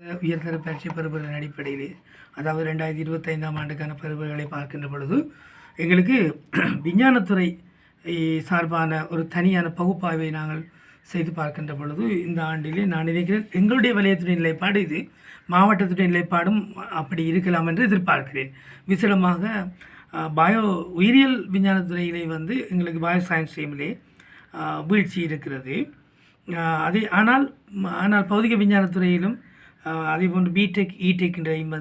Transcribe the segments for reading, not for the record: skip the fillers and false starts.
உயர்தர பயிற்சி பெறுபவர்களின் அடிப்படையிலே அதாவது 2025ஆம் ஆண்டுக்கான பெறுபவர்களை பார்க்கின்ற பொழுது எங்களுக்கு விஞ்ஞானத்துறை சார்பான ஒரு தனியான பகுப்பாய்வை நாங்கள் செய்து பார்க்கின்ற பொழுது இந்த ஆண்டிலே நான் நினைக்கிறேன் எங்களுடைய வலயத்துடைய நிலைப்பாடு இது, மாவட்டத்துடைய நிலைப்பாடும் அப்படி இருக்கலாம் என்று எதிர்பார்க்கிறேன். விசேடமாக உயிரியல் விஞ்ஞானத்துறையிலே எங்களுக்கு பயோ சயின்ஸ் ஸ்ட்ரீமிலே வீழ்ச்சி இருக்கிறது. ஆனால் பௌதிக விஞ்ஞானத்துறையிலும் அதேபோன்று பிடெக் இடெக்ன்றையும்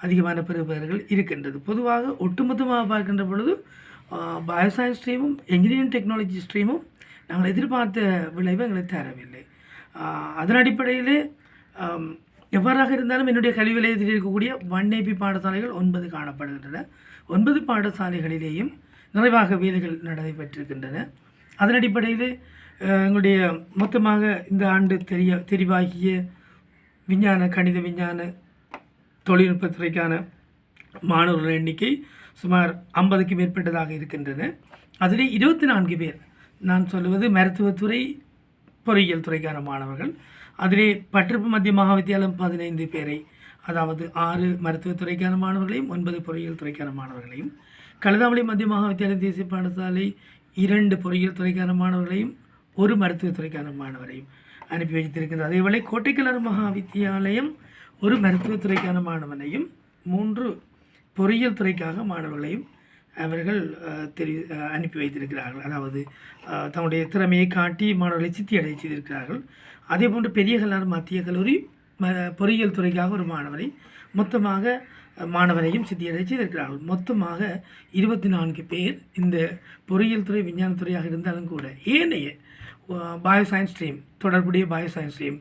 அதிகமான பெறுபவர்கள் இருக்கின்றது. பொதுவாக ஒட்டுமொத்தமாக பார்க்கின்ற பொழுது பயோ சயின்ஸ் ஸ்ட்ரீமும் என்ஜினியரிங் டெக்னாலஜி ஸ்ட்ரீமும் நாங்கள் எதிர்பார்த்த விளைவு எங்களுக்கு தரவில்லை. அதன் அடிப்படையிலே எவ்வாறாக இருந்தாலும் என்னுடைய கல்வி வலயத்தில் இருக்கக்கூடிய 1AP பாடசாலைகள் 9 காணப்படுகின்றன. 9 பாடசாலைகளிலேயும் நிறைவாக வேலைகள் நடைபெற்றிருக்கின்றன. அதன் அடிப்படையில் எங்களுடைய மொத்தமாக இந்த ஆண்டு தெரிவாகிய கணித விஞ்ஞான தொழில்நுட்பத்துறைக்கான மாணவர்கள் எண்ணிக்கை சுமார் 50க்கு மேற்பட்டதாக இருக்கின்றன. அதில் 24 பேர், நான் சொல்லுவது மருத்துவத்துறை பொறியியல் துறைக்கான மாணவர்கள். அதிலே பட்டிருப்பு மத்திய மகாவித்தியாலயம் 15 பேரை, அதாவது 6 மருத்துவத்துறைக்கான மாணவர்களையும் 9 பொறியியல் துறைக்கான மாணவர்களையும், கழுதாவளி மத்திய மகாவித்தியாலயம் தேசிய பாடசாலை 2 பொறியியல் துறைக்கான மாணவர்களையும் 1 மருத்துவத்துறைக்கான மாணவரையும் அனுப்பி வைத்திருக்கின்றது. அதேவேளை கோட்டைக்கலர் மகாவித்தியாலயம் 1 மருத்துவத்துறைக்கான மாணவனையும் 3 பொறியியல் துறைக்காக மாணவர்களையும் அவர்கள் அனுப்பி வைத்திருக்கிறார்கள். அதாவது தங்களுடைய திறமையை காட்டி மாணவர்களை சித்தியடை செய்திருக்கிறார்கள். அதே போன்று பெரியகலார் மத்திய கல்லூரி பொறியியல் துறைக்காக ஒரு மொத்தமாக மாணவரையும் சித்தியடை செய்திருக்கிறார்கள். மொத்தமாக 24 பேர் இந்த பொறியியல் துறை விஞ்ஞானத்துறையாக இருந்தாலும் கூட ஏனைய பயோ சயின்ஸ் ஸ்ட்ரீம் தொடர்புடைய பயோ சயின்ஸ் ஸ்ட்ரீம்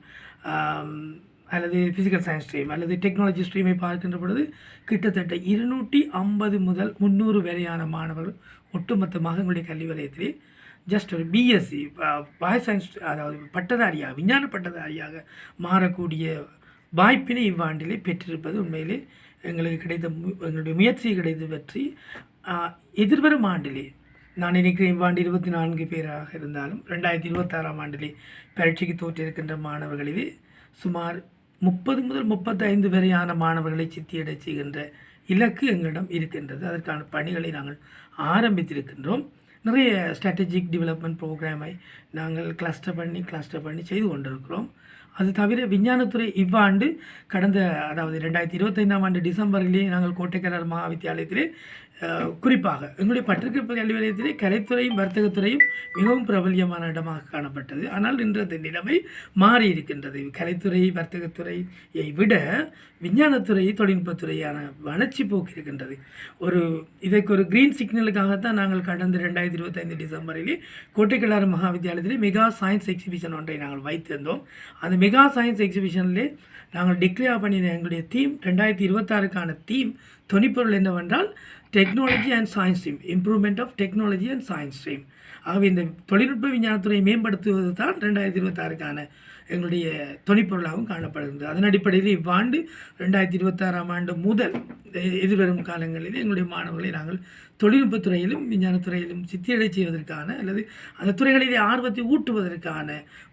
அல்லது ஃபிசிக்கல் சயின்ஸ் ஸ்ட்ரீம் அல்லது டெக்னாலஜி ஸ்ட்ரீமை பார்க்கின்ற பொழுது கிட்டத்தட்ட 250 முதல் 300 வரையான மாணவர்கள் ஒட்டுமொத்தமாக எங்களுடைய கல்வி வலயத்திலே ஜஸ்ட் ஒரு பிஎஸ்சி பயோ சயின்ஸ், அதாவது பட்டதாரியாக விஞ்ஞான பட்டதாரியாக மாறக்கூடிய வாய்ப்பினை இவ்வாண்டிலே பெற்றிருப்பது உண்மையிலே எங்களுடைய முயற்சி கிடைத்த வெற்றி. எதிர்வரும் ஆண்டிலே நான் நினைக்கிறேன் இவ்வாண்டு 24 பேராக இருந்தாலும் 2026ஆம் ஆண்டிலே பரீட்சைக்கு தோற்றிருக்கின்ற மாணவர்களிலே சுமார் 30 முதல் 35 வரையான மாணவர்களை சித்தியடை செய்கின்ற இலக்கு எங்களிடம் இருக்கின்றது. அதற்கான பணிகளை நாங்கள் ஆரம்பித்திருக்கின்றோம். நிறைய ஸ்ட்ராட்டஜிக் டெவலப்மெண்ட் ப்ரோக்ராமை நாங்கள் கிளஸ்டர் பண்ணி செய்து கொண்டிருக்கிறோம். அது தவிர விஞ்ஞானத்துறை இவ்வாண்டு அதாவது 2025ஆம் ஆண்டு டிசம்பரிலே நாங்கள் கோட்டைக்கலர் மகாவித்தியாலயத்திலே குறிப்பாக எங்களுடைய பட்டிருக்க கல்வி நிலையத்திலே கலைத்துறையும் வர்த்தகத்துறையும் மிகவும் பிரபல்யமான இடமாக காணப்பட்டது. ஆனால் இன்றைய நிலைமை மாறி இருக்கின்றது. கலைத்துறை வர்த்தகத்துறையை விட விஞ்ஞானத்துறை தொழில்நுட்பத்துறையான வளர்ச்சி போக்கு இருக்கின்றது. இதற்கு ஒரு கிரீன் சிக்னலுக்காகத்தான் நாங்கள் கடந்த 2025 டிசம்பரிலே கோட்டைக்கலார் மகாவித்தியாலயத்திலே மெகா சயின்ஸ் எக்ஸிபிஷன் ஒன்றை நாங்கள் வைத்திருந்தோம். அந்த மெகா சயின்ஸ் எக்ஸிபிஷனிலே நாங்கள் டிக்ளேர் பண்ணின எங்களுடைய தீம் 2026க்கான தீம் தொனிப்பொருள் என்னவென்றால் technology and science stream, improvement of technology and science stream. ஆகவே இந்த தொழில்நுட்ப விஞ்ஞானத்துறையை மேம்படுத்துவது தான் 2026க்கான எங்களுடைய தொனிப்பொருளாகவும் காணப்படுகிறது. அதன் அடிப்படையில் இவ்வாண்டு 2026ஆம் ஆண்டு முதல் எதிர்வரும் காலங்களில் எங்களுடைய மாணவர்களை நாங்கள் தொழில்நுட்பத்துறையிலும் விஞ்ஞானத்துறையிலும் சித்தியடை செய்வதற்கான அல்லது அந்த துறைகளிலே ஆர்வத்தை ஊட்டுவதற்கான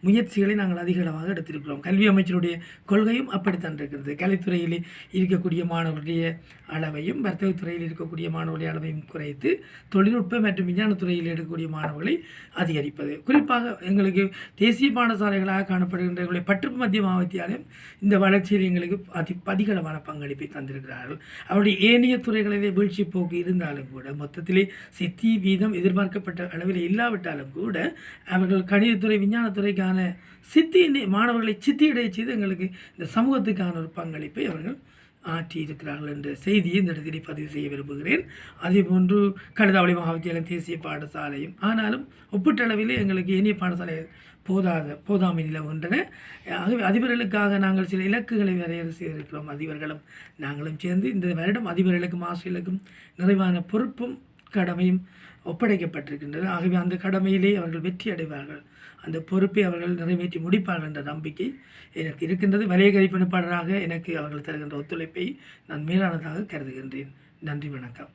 முயற்சிகளை நாங்கள் அதிகளவாக எடுத்திருக்கிறோம். கல்வி அமைச்சருடைய கொள்கையும் அப்படித்தான் இருக்கிறது. கலைத்துறையில் இருக்கக்கூடிய மாணவர்களுடைய அளவையும் வர்த்தகத்துறையில் இருக்கக்கூடிய மாணவர்களுடைய அளவையும் குறைத்து தொழில்நுட்ப மற்றும் விஞ்ஞானத்துறையில் எடுக்கக்கூடிய மாணவர்களை அதிகரிப்பது. குறிப்பாக எங்களுக்கு தேசிய பாடசாலைகளாக காணப்படுகின்ற எங்களுடைய பட்டிருப்பு மத்திய மகாவித்தியாலயம் இந்த வளர்ச்சியில் எங்களுக்கு அதிகளவான பங்களிப்பை தந்திருக்கிறார்கள். அவருடைய ஏனைய துறைகளிலே வீழ்ச்சி போக்கு இருந்தாலும் கூட மொத்தத்திலே சித்தி வீதம் எதிர்பார்க்கப்பட்ட அளவில் இல்லாவிட்டாலும் கூட அவர்கள் கணிதத்துறை விஞ்ஞானத்துறைக்கான மாணவர்களை சித்தியடை செய்து எங்களுக்கு இந்த சமூகத்துக்கான ஒரு பங்களிப்பை அவர்கள் ஆற்றியிருக்கிறார்கள் என்ற செய்தியை இந்த இடத்திலே பதிவு செய்ய விரும்புகிறேன். அதேபோன்று கழுதாவளி மகாவித்தியாலயம் தேசிய பாடசாலையும் ஆனாலும் ஒப்பீட்டளவிலே எங்களுக்கு ஏனைய பாடசாலைகள் போதாமை நிலவுகின்றன. ஆகவே அதிபர்களுக்காக நாங்கள் சில இலக்குகளை வரையறை செய்திருக்கிறோம். அதிபர்களும் நாங்களும் சேர்ந்து இந்த வருடம் அதிபர்களுக்கும் ஆசிரியர்களுக்கும் நிறைவான பொறுப்பும் கடமையும் ஒப்படைக்கப்பட்டிருக்கின்றன. ஆகவே அந்த கடமையிலே அவர்கள் வெற்றி அடைவார்கள், அந்த பொறுப்பை அவர்கள் நிறைவேற்றி முடிப்பார்கள் என்ற நம்பிக்கை எனக்கு இருக்கின்றது. வலய கல்விப்பணிப்பாளராக எனக்கு அவர்கள் தருகின்ற ஒத்துழைப்பை நான் மேலானதாக கருதுகின்றேன். நன்றி, வணக்கம்.